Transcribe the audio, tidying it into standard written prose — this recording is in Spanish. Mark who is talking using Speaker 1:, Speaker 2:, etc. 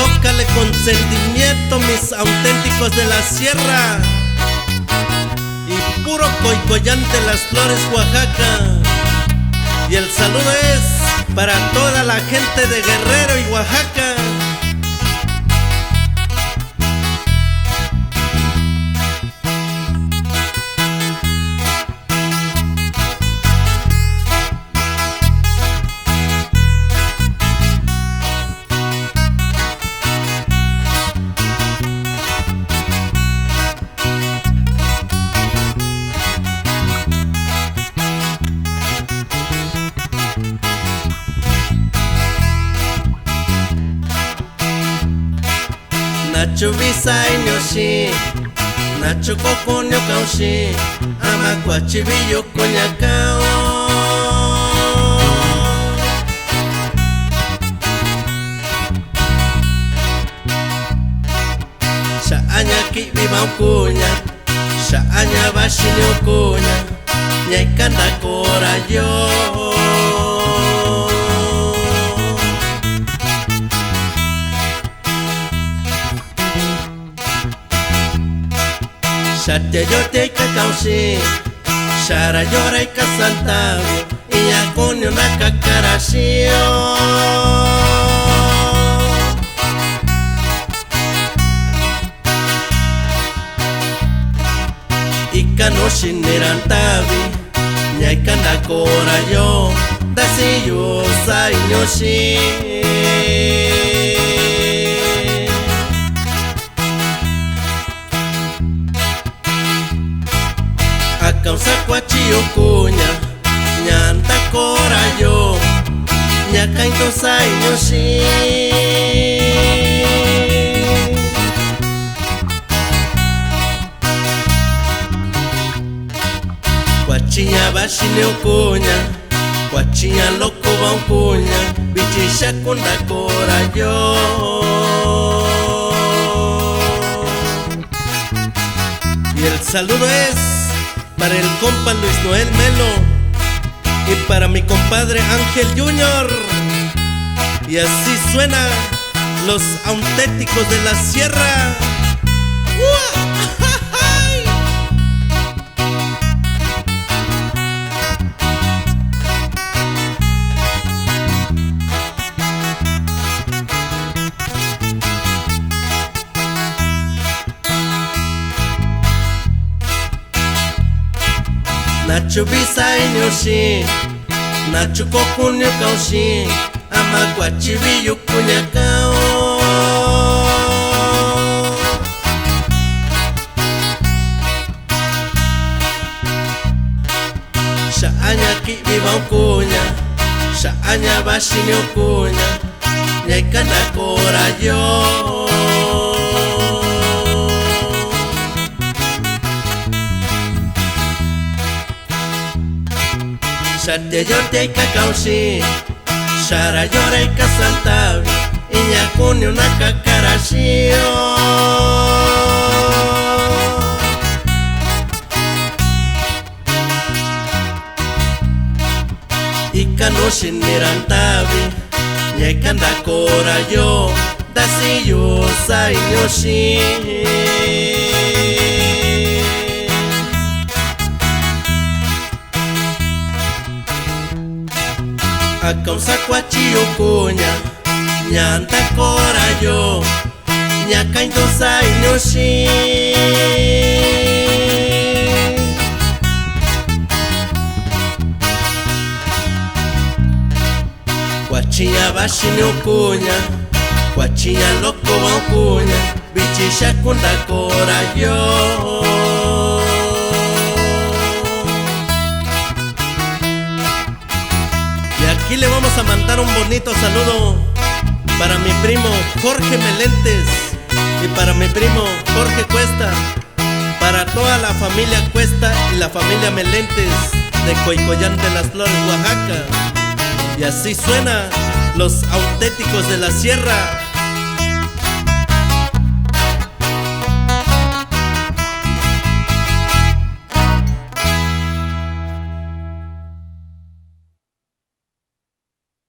Speaker 1: Tócale con sentimiento, mis auténticos de la sierra. Y puro Coicoyán de las Flores, Oaxaca. Y el saludo es para toda la gente de Guerrero y Oaxaca. Nacho Bisay Nyoshi, Nacho Coconio Caushi, Amacuachibillo Coñacao. Shaaña ki viva cuña, Shaaña Bashinio cuña, Ñaicanda Corayo. Shate yo te cacaushi, Shara llora y casantavio, y ya con una cacarashio. Y canoshi nirantavi, ña y canda corayo, dasi yo sai nyoshi. Causa cuachillo cuña, ñanta corayo, ñaca intosai nyoshi. Cuachilla bashineo cuña, cuachilla loco va un cuña, bichisha kunda corayo. Y el saludo es para el compa Luis Noel Melo y para mi compadre Ángel Junior. Y así suena los auténticos de la sierra. Nacho Bisay Nyoshi, Nacho Coconio Caushi, Amacuachibillo Cuñacao. Shaaña ki viva cuña, Shaaña Bashinio cuña, Ñaicanda corayo. Shate yo te cacaushi, Shara llora y casantavi, y ña cune una cacarashio. Y canoshi nirantavi, ñaicanda corayo, dasi yo sai nyoshi. A causa cuachillo cuña, ñanta corayo, ñaca intosai nyoshi. Cuachilla bashinio cuña, cuachilla loco va cuña, bichisha kunda corayo. Aquí le vamos a mandar un bonito saludo para mi primo Jorge Melentes y para mi primo Jorge Cuesta, para toda la familia Cuesta y la familia Melentes de Coicoyán de las Flores, Oaxaca. Y así suena los auténticos de la sierra.